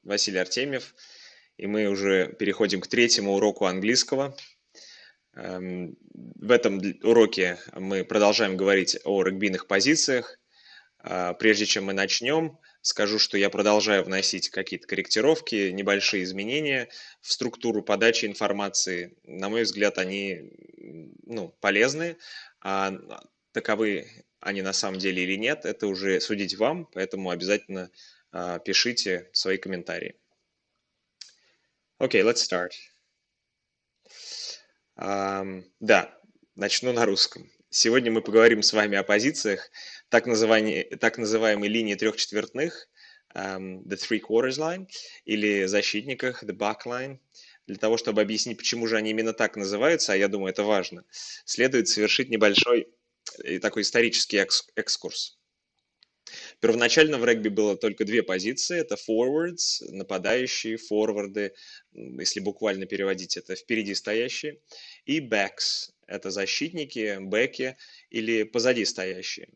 Василий Артемьев, и мы уже переходим к третьему уроку английского. В этом уроке мы продолжаем говорить о регбийных позициях. Прежде чем мы начнем, скажу, что я продолжаю вносить какие-то корректировки, небольшие изменения в структуру подачи информации. На мой взгляд, они полезны. А таковы они на самом деле или нет, это уже судить вам, поэтому обязательно пишите свои комментарии. Okay, let's start. Да, начну на русском. Сегодня мы поговорим с вами о позициях, так называемой линии трех четвертных, the three quarters line, или защитниках, the backline. Для того, чтобы объяснить, почему же они именно так называются, а я думаю, это важно, следует совершить небольшой такой исторический экскурс. Первоначально в регби было только две позиции. Это forwards, нападающие, форварды, если буквально переводить это, впереди стоящие. И backs, это защитники, бэки или позади стоящие.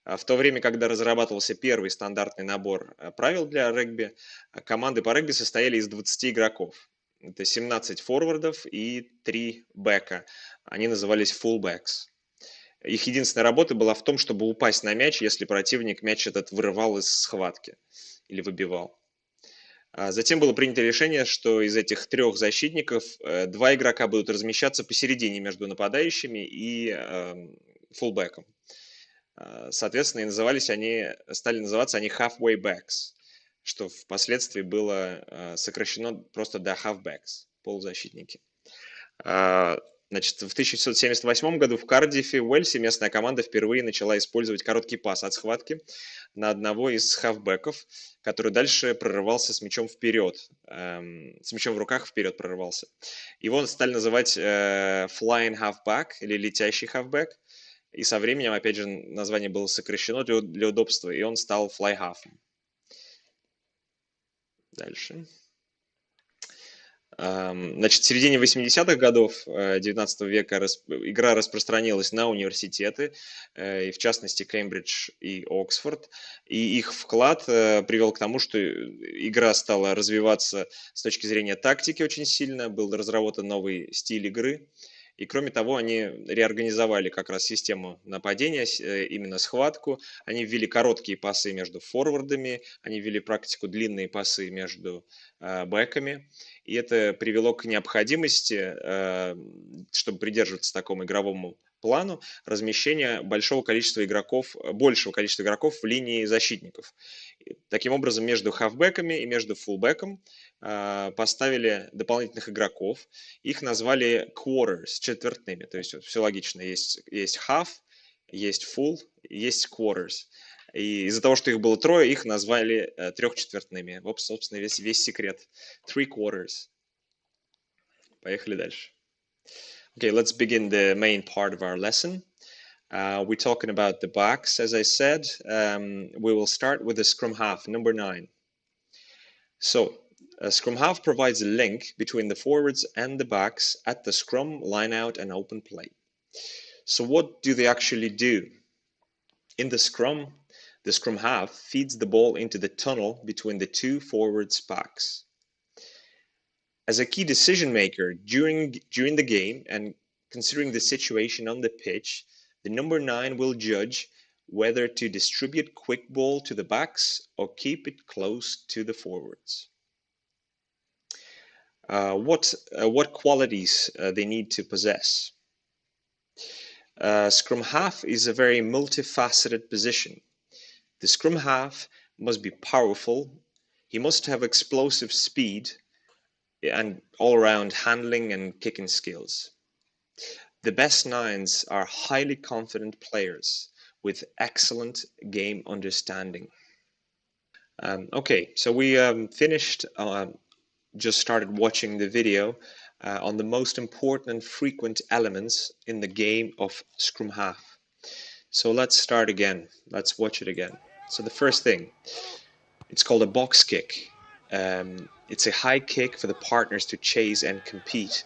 В то время, когда разрабатывался первый стандартный набор правил для регби, команды по регби состояли из 20 игроков. Это 17 форвардов и 3 бэка. Они назывались fullbacks. Их единственная работа была в том, чтобы упасть на мяч, если противник мяч этот вырывал из схватки или выбивал. Затем было принято решение, что из этих трех защитников два игрока будут размещаться посередине между нападающими и фулбэком. Соответственно, стали называться они halfway backs, что впоследствии было сокращено просто до halfbacks, полузащитники. Значит, в 1978 году в Кардифе, в Уэльсе, местная команда впервые начала использовать короткий пас от схватки на одного из хавбеков, который дальше прорывался с мячом вперед, с мячом в руках вперед прорывался. Его стали называть flying halfback или летящий halfback, и со временем, опять же, название было сокращено для удобства, и он стал fly half. Дальше. Значит, в середине 80-х годов 19 века игра распространилась на университеты, и в частности Кембридж и Оксфорд, и их вклад привел к тому, что игра стала развиваться с точки зрения тактики очень сильно, был разработан новый стиль игры, и кроме того, они реорганизовали как раз систему нападения, именно схватку, они ввели короткие пасы между форвардами, они ввели практику длинные пасы между бэками, и это привело к необходимости, чтобы придерживаться такому игровому плану, размещения большего количества игроков в линии защитников. Таким образом, между хавбэками и между фулбэком поставили дополнительных игроков. Их назвали quarters, четвертными. То есть все логично. Есть half, есть full, есть quarters. И из-за того, что их было трое, их назвали трехчетвертными. Вот, собственно, весь секрет. Three quarters. Поехали дальше. Okay, let's begin the main part of our lesson. We're talking about the backs, as I said. We will start with the scrum half, number 9. So, a scrum half provides a link between the forwards and the backs at the scrum, line out, and open play. So, what do they actually do? In the scrum half feeds the ball into the tunnel between the two forwards' backs. As a key decision maker during the game and considering the situation on the pitch, the number 9 will judge whether to distribute quick ball to the backs or keep it close to the forwards. What qualities they need to possess? Scrum half is a very multifaceted position. The scrum half must be powerful. He must have explosive speed and all-around handling and kicking skills. The best nines are highly confident players with excellent game understanding. Okay, so we just started watching the video on the most important and frequent elements in the game of scrum half. So let's start again. Let's watch it again. So the first thing, it's called a box kick. It's a high kick for the partners to chase and compete.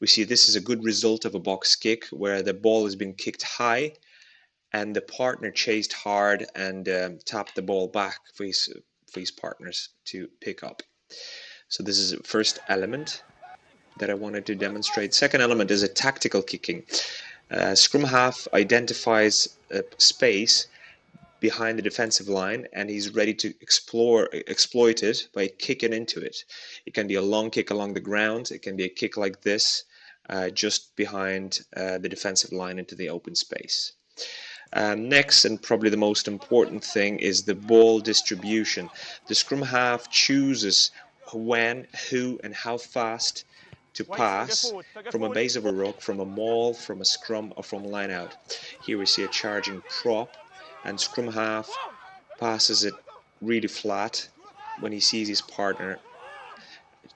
We see this is a good result of a box kick where the ball has been kicked high and the partner chased hard and tapped the ball back for his partners to pick up. So this is the first element that I wanted to demonstrate. Second element is a tactical kicking. Scrum half identifies a space behind the defensive line, and he's ready to exploit it by kicking into it. It can be a long kick along the ground. It can be a kick like this, just behind the defensive line into the open space. Next, and probably the most important thing, is the ball distribution. The scrum half chooses when, who, and how fast to pass from a base of a ruck, from a maul, from a scrum, or from a line out. Here we see a charging prop, and scrum half passes it really flat when he sees his partner.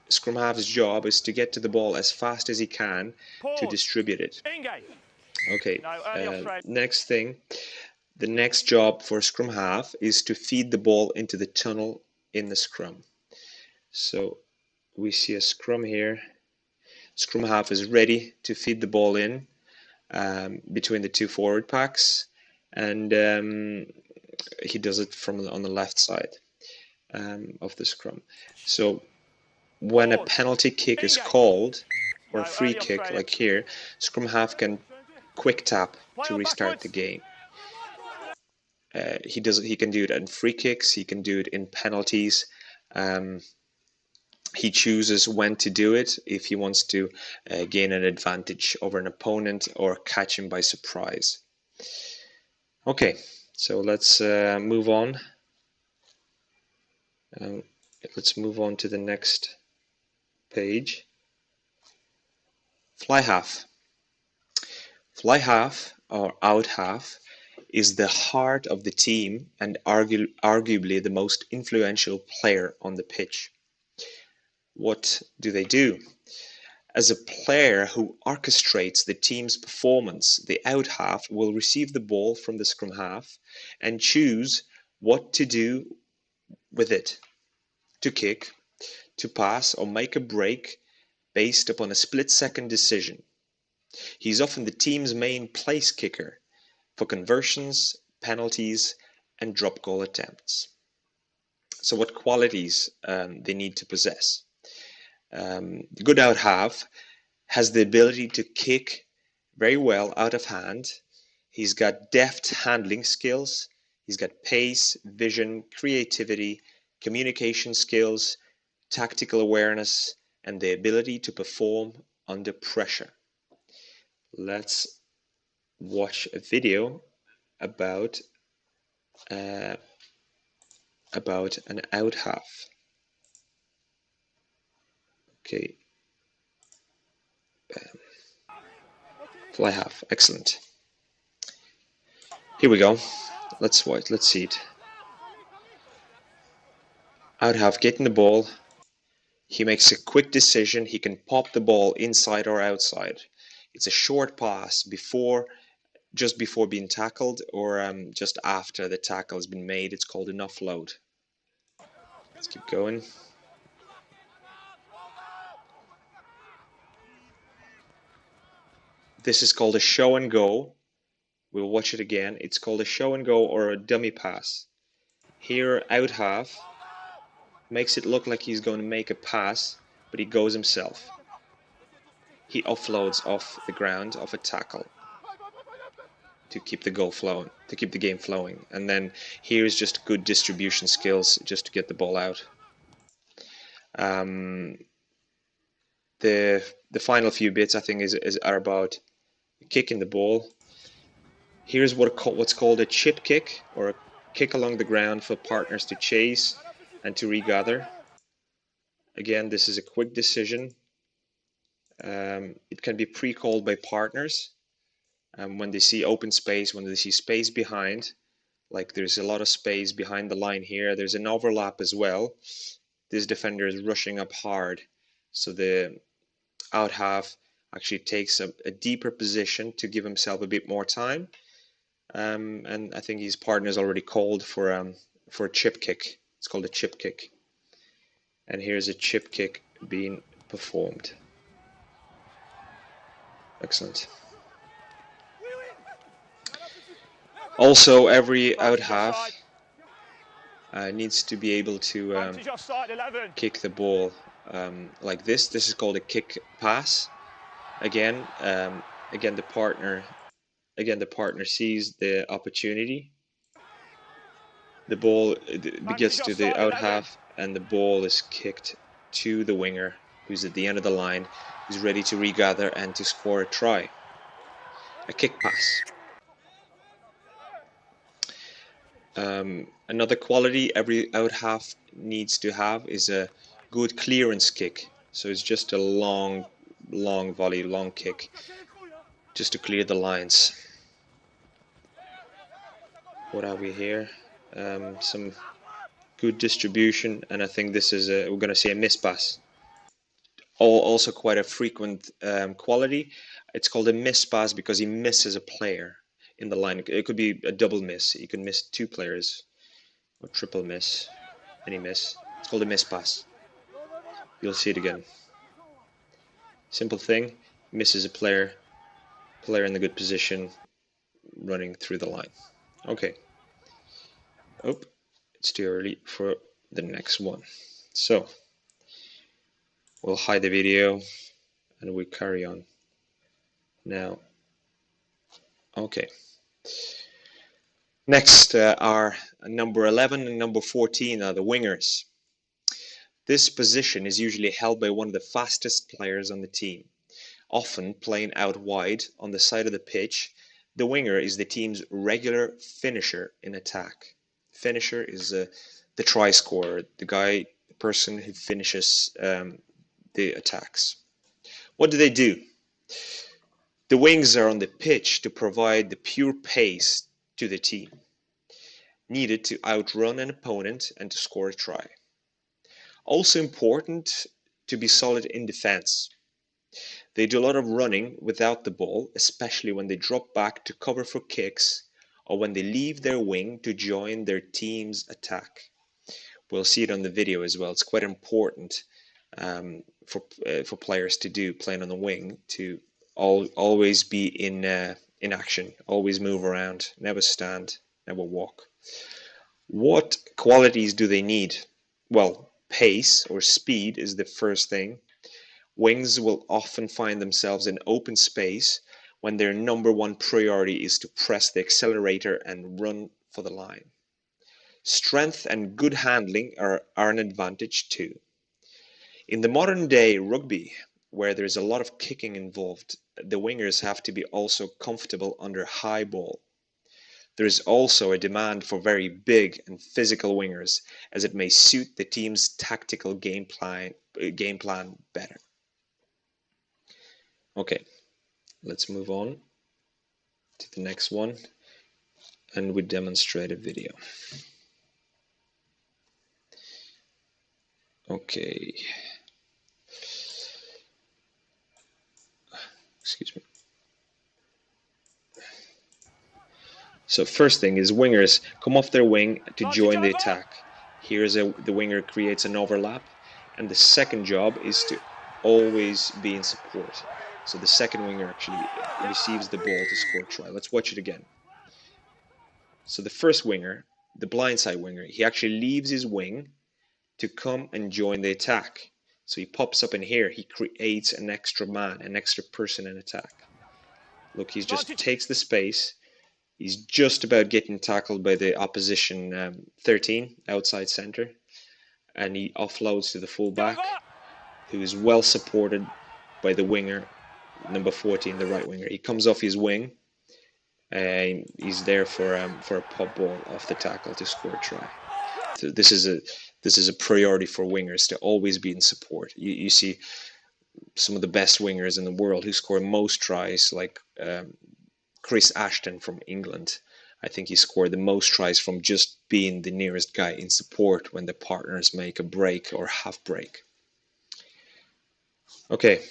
Scrum half's job is to get to the ball as fast as he can to distribute it. Okay, next thing, the next job for scrum half is to feed the ball into the tunnel in the scrum. So we see a scrum here. Scrum half is ready to feed the ball in between the two forward packs, and he does it from on the left side of the scrum. So when a penalty kick is called, or a free kick like here, scrum half can quick tap to restart the game. He can do it in free kicks, he can do it in penalties. He chooses when to do it, if he wants to gain an advantage over an opponent or catch him by surprise. Okay, so let's move on. Let's move on to the next page. Fly half. Fly half, or out half, is the heart of the team and arguably the most influential player on the pitch. What do they do? As a player who orchestrates the team's performance, the out half will receive the ball from the scrum half and choose what to do with it: to kick, to pass, or make a break based upon a split-second decision. He's often the team's main place kicker for conversions, penalties, and drop goal attempts. So what qualities they need to possess? The good out half has the ability to kick very well out of hand. He's got deft handling skills. He's got pace, vision, creativity, communication skills, tactical awareness, and the ability to perform under pressure. Let's watch a video about an out half. Okay. Fly half, excellent. Here we go. Let's watch. Let's see it. Out half getting the ball. He makes a quick decision. He can pop the ball inside or outside. It's a short pass just before being tackled, or just after the tackle has been made. It's called an offload. Let's keep going. This is called a show and go. We'll watch it again. It's called a show and go, or a dummy pass. Here, out half makes it look like he's going to make a pass, but he goes himself. He offloads off the ground of a tackle to keep the goal flowing, to keep the game flowing. And then here's just good distribution skills just to get the ball out. The final few bits, I think, are about kicking the ball. Here's what's called a chip kick, or a kick along the ground for partners to chase and to regather. Again, this is a quick decision. It can be pre-called by partners when they see open space, when they see space behind, like there's a lot of space behind the line here. There's an overlap as well. This defender is rushing up hard, so the out half actually takes a deeper position to give himself a bit more time. And I think his partner is already called for a chip kick. It's called a chip kick. And here's a chip kick being performed. Excellent. Also, every out half needs to be able to kick the ball like this. This is called a kick pass. Again, the partner sees the opportunity. The ball gets to the out half, and the ball is kicked to the winger, who's at the end of the line, who's ready to regather and to score a try. A kick pass. Another quality every out half needs to have is a good clearance kick. So it's just a long volley, long kick, just to clear the lines. What have we here? Some good distribution, and I think this is we're going to see a miss pass. Also quite a frequent quality. It's called a miss pass because he misses a player in the line. It could be a double miss. You can miss two players, or triple miss, any miss. It's called a miss pass. You'll see it again. Simple thing, misses a player in the good position, running through the line. Okay. Oh, it's too early for the next one. So we'll hide the video and we carry on now. Okay. Next are number 11 and number 14 are the wingers. This position is usually held by one of the fastest players on the team. Often playing out wide on the side of the pitch, the winger is the team's regular finisher in attack. Finisher is the try scorer, the person who finishes the attacks. What do? The wings are on the pitch to provide the pure pace to the team, needed to outrun an opponent and to score a try. Also important to be solid in defense. They do a lot of running without the ball, especially when they drop back to cover for kicks or when they leave their wing to join their team's attack. We'll see it on the video as well. It's quite important for players to do, playing on the wing, to always be in action, always move around, never stand, never walk. What qualities do they need? Well, pace or speed is the first thing. Wings will often find themselves in open space when their number one priority is to press the accelerator and run for the line. Strength and good handling are an advantage too. In the modern day rugby, where there's a lot of kicking involved, the wingers have to be also comfortable under high ball. There is also a demand for very big and physical wingers, as it may suit the team's tactical game plan better. Okay, let's move on to the next one, and we demonstrate a video. Okay. Excuse me. So first thing is wingers come off their wing to join the attack. Here's the winger creates an overlap, and the second job is to always be in support. So the second winger actually receives the ball to score a try. Let's watch it again. So the first winger, the blindside winger, he actually leaves his wing to come and join the attack. So he pops up in here, he creates an extra man, an extra person in attack. Look, he just takes the space. He's just about getting tackled by the opposition 13 outside center, and he offloads to the fullback, who is well supported by the winger, number 14, the right winger. He comes off his wing, and he's there for a pop ball off the tackle to score a try. So this is a priority for wingers, to always be in support. You see some of the best wingers in the world who score most tries, like Chris Ashton from England. I think he scored the most tries from just being the nearest guy in support when the partners make a break or half break. Okay,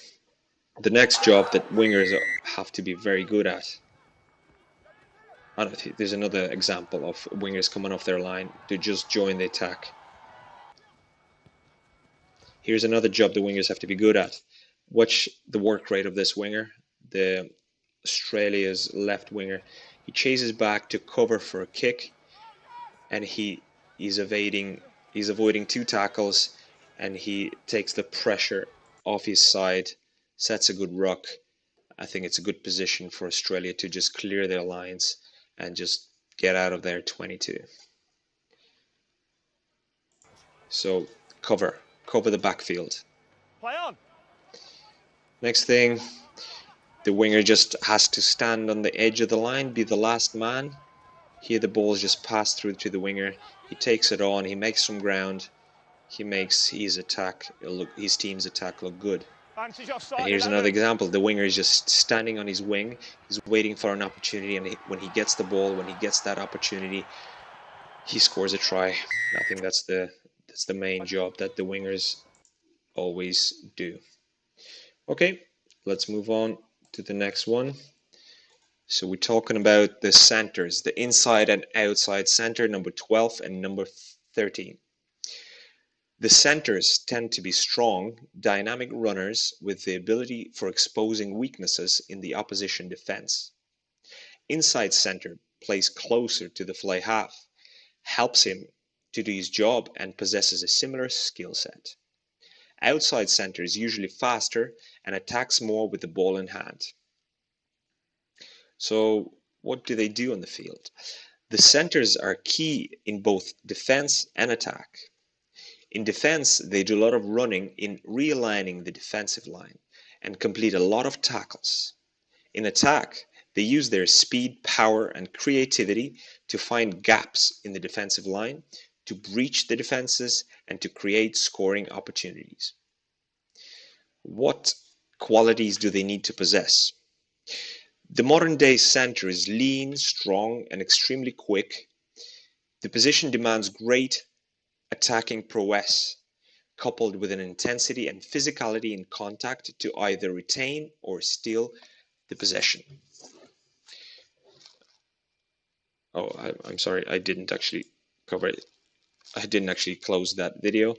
the next job that wingers have to be very good at. There's another example of wingers coming off their line to just join the attack. Here's another job the wingers have to be good at. Watch the work rate of this winger, the Australia's left winger. He chases back to cover for a kick, and he He's avoiding 2 tackles, and he takes the pressure off his side, sets a good ruck. I think it's a good position for Australia to just clear their lines and just get out of there 22. So cover the backfield. Play on. Next thing, the winger just has to stand on the edge of the line, be the last man. Here the ball is just passed through to the winger. He takes it on, he makes some ground. He makes his team's attack look good. And here's another example. The winger is just standing on his wing. He's waiting for an opportunity, and when he gets the ball, when he gets that opportunity, he scores a try. I think that's the main job that the wingers always do. Okay, let's move on to the next one. So we're talking about the centers, the inside and outside center, number 12 and number 13. The centers tend to be strong, dynamic runners with the ability for exposing weaknesses in the opposition defense. Inside center plays closer to the fly half, helps him to do his job, and possesses a similar skill set. Outside center is usually faster and attacks more with the ball in hand. So what do they do on the field? The centers are key in both defense and attack. In defense, they do a lot of running in realigning the defensive line and complete a lot of tackles. In attack, they use their speed, power, and creativity to find gaps in the defensive line, to breach the defenses, and to create scoring opportunities. What qualities do they need to possess? The modern day center is lean, strong, and extremely quick. The position demands great attacking prowess, coupled with an intensity and physicality in contact to either retain or steal the possession. Oh, I'm sorry, I didn't actually cover it. I didn't actually close that video.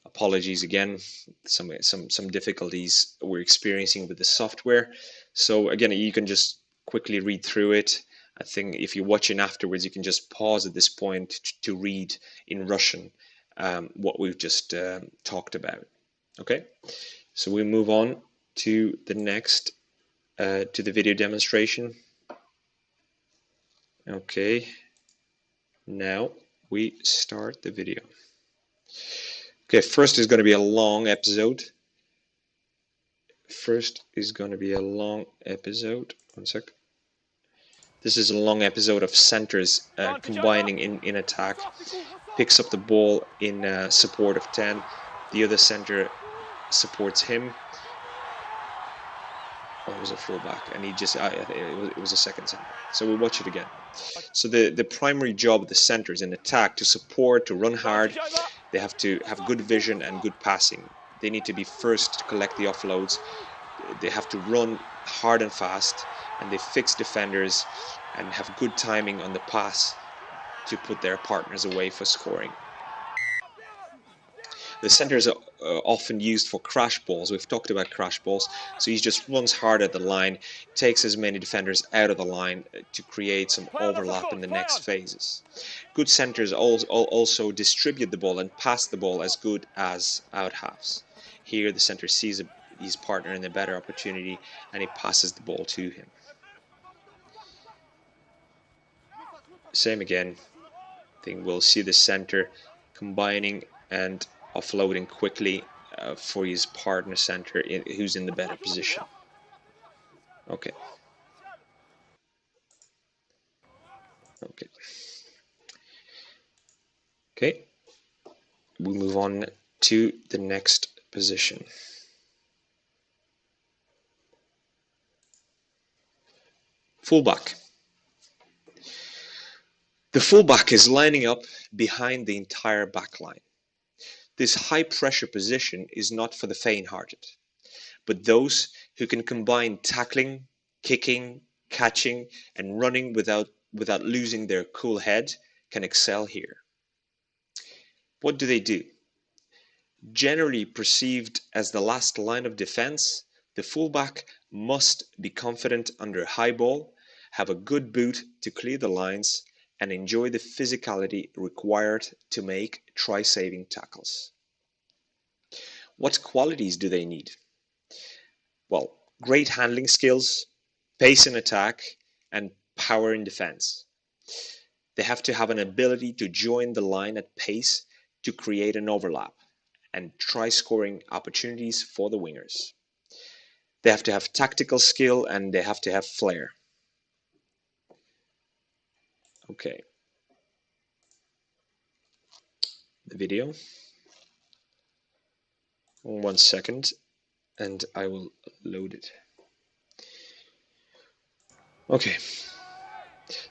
Apologies again, some difficulties we're experiencing with the software. So again, you can just quickly read through it. I think if you're watching afterwards, you can just pause at this point to read in Russian what we've just talked about. Okay, so we move on to the next, to the video demonstration. Okay, now we start the video. Okay, first is going to be a long episode. One sec. This is a long episode of centers combining in attack. Picks up the ball in support of 10. The other center supports him. Oh, it was a fullback, and he just it was a second center. So we'll watch it again. So the primary job of the center is in attack, to support, to run hard. They have to have good vision and good passing. They need to be first to collect the offloads. They have to run hard and fast, and they fix defenders and have good timing on the pass to put their partners away for scoring. The centers are often used for crash balls. We've talked about crash balls. So he just runs hard at the line, takes as many defenders out of the line to create some overlap in the next phases. Good centers also distribute the ball and pass the ball as good as out halves. Here the center sees his partner in a better opportunity, and he passes the ball to him. Same again. I think we'll see the center combining and offloading quickly for his partner center who's in the better position. Okay. Okay. We move on to the next position. Fullback. The fullback is lining up behind the entire backline. This high-pressure position is not for the faint-hearted, but those who can combine tackling, kicking, catching, and running without losing their cool head can excel here. What do they do? Generally perceived as the last line of defense, the fullback must be confident under high ball, have a good boot to clear the lines, and enjoy the physicality required to make try-saving tackles. What qualities do they need? Well, great handling skills, pace in attack, and power in defense. They have to have an ability to join the line at pace to create an overlap and try scoring opportunities for the wingers. They have to have tactical skill and they have to have flair. Okay. The video. 1 second and I will load it. Okay.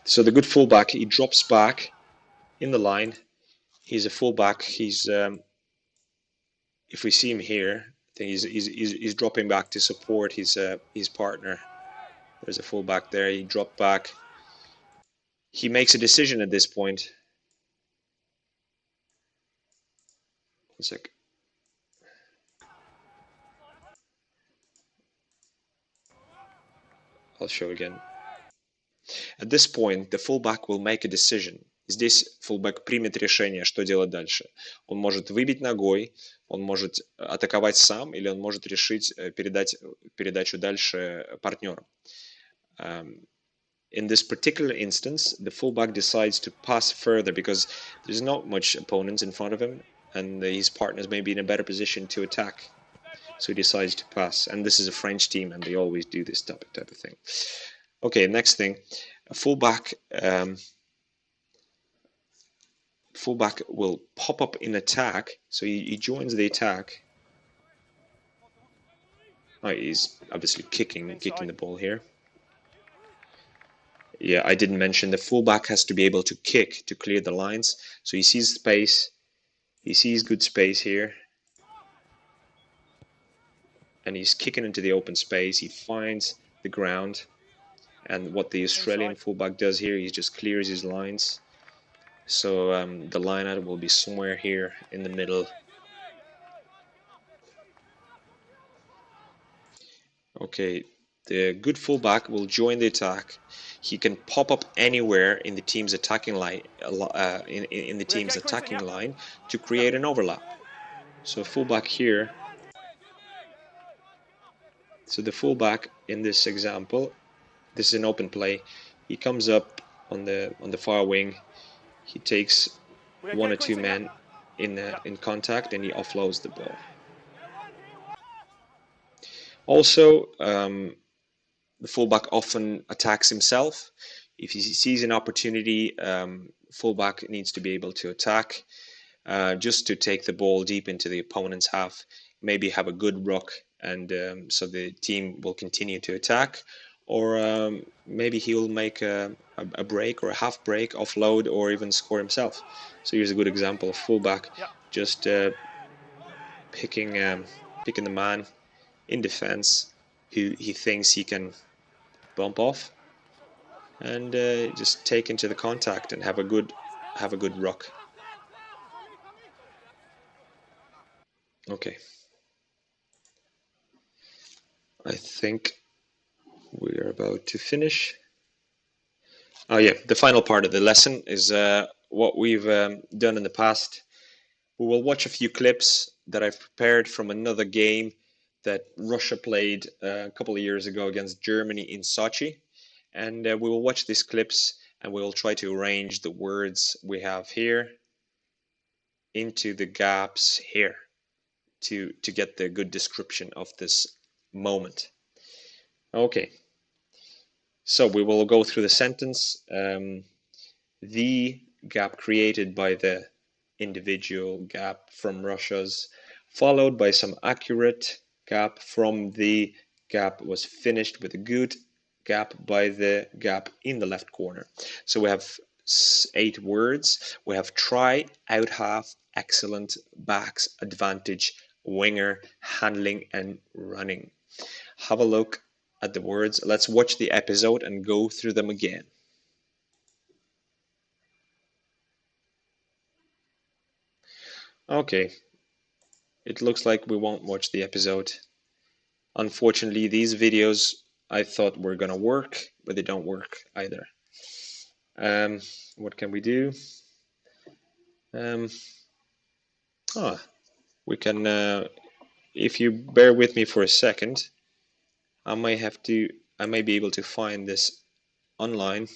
So the good fullback, he drops back in the line. He's a fullback. He's if we see him here, he's dropping back to support his partner. There's a fullback there. He dropped back. He makes a decision at this point. 1 sec. I'll show again. At this point, the fullback will make a decision. Здесь fullback примет решение, что делать дальше. Он может выбить ногой, он может атаковать сам, или он может решить передать передачу дальше партнеру. In this particular instance, the fullback decides to pass further because there's not much opponents in front of him, and his partners may be in a better position to attack. So he decides to pass. And this is a French team, and they always do this type of thing. Okay, next thing. A fullback will pop up in attack. So he joins the attack. Oh, he's obviously kicking the ball here. Yeah, I didn't mention the fullback has to be able to kick to clear the lines. So he sees space. He sees good space here. And he's kicking into the open space. He finds the ground. And what the Australian fullback does here, he just clears his lines. So the line out will be somewhere here in the middle. Okay, the good fullback will join the attack. He can pop up anywhere in the team's attacking line, in the team's attacking line to create an overlap. So fullback here. So the fullback in this example, this is an open play. He comes up on the far wing. He takes 1 or 2 men in contact and he offloads the ball. Also, the fullback often attacks himself. If he sees an opportunity, fullback needs to be able to attack, just to take the ball deep into the opponent's half, maybe have a good ruck, and so the team will continue to attack, or maybe he will make a break or a half break, offload, or even score himself. So here's a good example of fullback, just picking the man in defense who he thinks he can bump off, and just take into the contact and have a good ruck. Okay, I think we are about to finish. Oh yeah, the final part of the lesson is what we've done in the past. We will watch a few clips that I've prepared from another game that Russia played a couple of years ago against Germany in Sochi. And we will watch these clips and we will try to arrange the words we have here into the gaps here to get the good description of this moment. Okay, so we will go through the sentence. The gap created by the individual gap from Russia's, followed by some accurate gap from the gap was finished with a good gap by the gap in the left corner. So we have 8 words. We have try, out half, excellent, backs, advantage, winger, handling, and running. Have a look at the words. Let's watch the episode and go through them again. Okay, it looks like we won't watch the episode. Unfortunately, these videos I thought were gonna work, but they don't work either. What can we do? We can, if you bear with me for a second, I may be able to find this online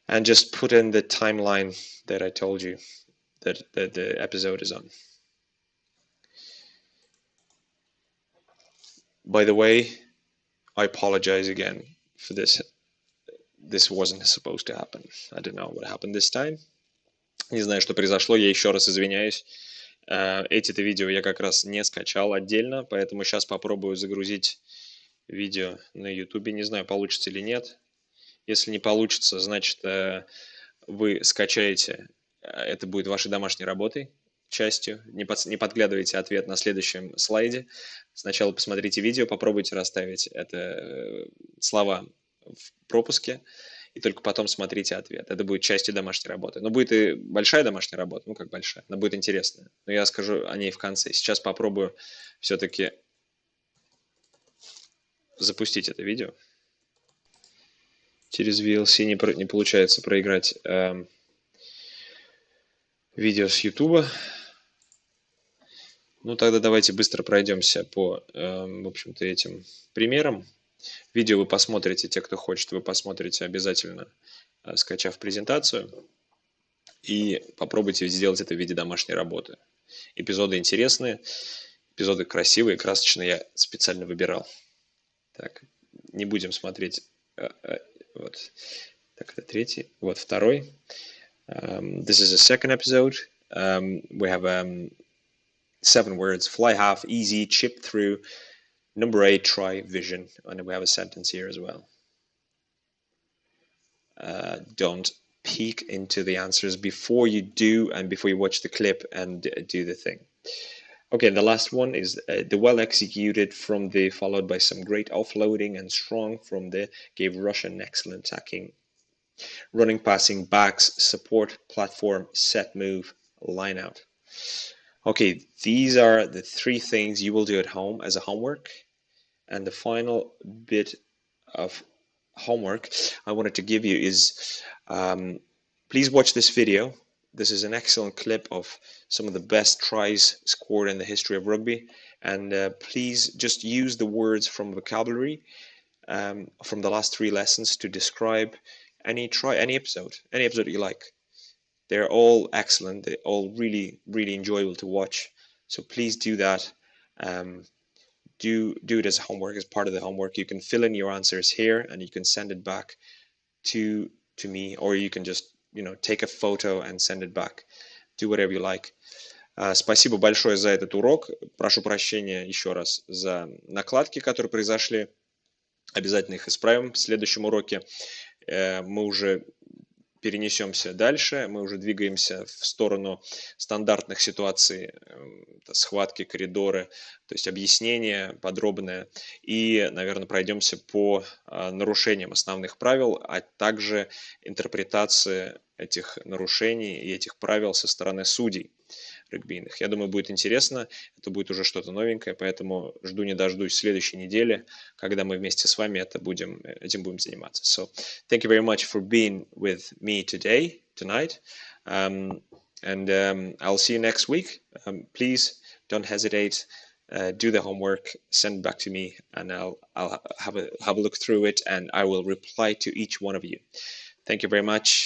and just put in the timeline that I told you that the episode is on. By the way, I apologize again for this. This wasn't supposed to happen. I don't know what happened this time. Не знаю, что произошло, я еще раз извиняюсь. Эти-то видео я как раз не скачал отдельно, поэтому сейчас попробую загрузить видео на YouTube. Не знаю, получится или нет. Если не получится, значит, вы скачаете, это будет вашей домашней работой, частью. Не подглядывайте ответ на следующем слайде. Сначала посмотрите видео, попробуйте расставить это слова в пропуске, и только потом смотрите ответ. Это будет частью домашней работы. Но будет и большая домашняя работа, ну как большая, она будет интересная. Но я скажу о ней в конце. Сейчас попробую все-таки запустить это видео. Через VLC не получается проиграть видео с YouTube. Ну тогда давайте быстро пройдемся по, в общем-то, этим примерам. Видео вы посмотрите, те, кто хочет, вы посмотрите обязательно, скачав презентацию. И попробуйте сделать это в виде домашней работы. Эпизоды интересные, эпизоды красивые, красочные, я специально выбирал. Так, не будем смотреть. Вот. Так, это третий. Вот второй. This is the second episode. We have 7 words. Fly half, easy, chip through. Number 8, try vision. And we have a sentence here as well. Don't peek into the answers before you do and before you watch the clip and do the thing. Okay, the last one is the well executed from the, followed by some great offloading, and strong from the, gave Russia an excellent attacking. Running, passing, backs, support, platform, set, move, line out. Okay, these are the 3 things you will do at home as a homework. And the final bit of homework I wanted to give you is, please watch this video. This is an excellent clip of some of the best tries scored in the history of rugby. And please just use the words from vocabulary from the last 3 lessons to describe any episode you like. They're all excellent. They're all really, really enjoyable to watch. So please do that. Do it as homework, as part of the homework. You can fill in your answers here and you can send it back to me, or you can just, take a photo and send it back. Do whatever you like. Спасибо большое за этот урок. Прошу прощения еще раз за накладки, которые произошли. Обязательно их исправим в следующем уроке. Мы уже перенесемся дальше, мы уже двигаемся в сторону стандартных ситуаций, схватки, коридоры, то есть объяснение подробное, и, наверное, пройдемся по нарушениям основных правил, а также интерпретации этих нарушений и этих правил со стороны судей регбийных. Я думаю, будет интересно, это будет уже что-то новенькое, поэтому жду не дождусь следующей недели, когда мы вместе с вами этим будем заниматься. So, thank you very much for being with me tonight, and I'll see you next week. Please don't hesitate, do the homework, send it back to me, and I'll have a look through it, and I will reply to each one of you. Thank you very much.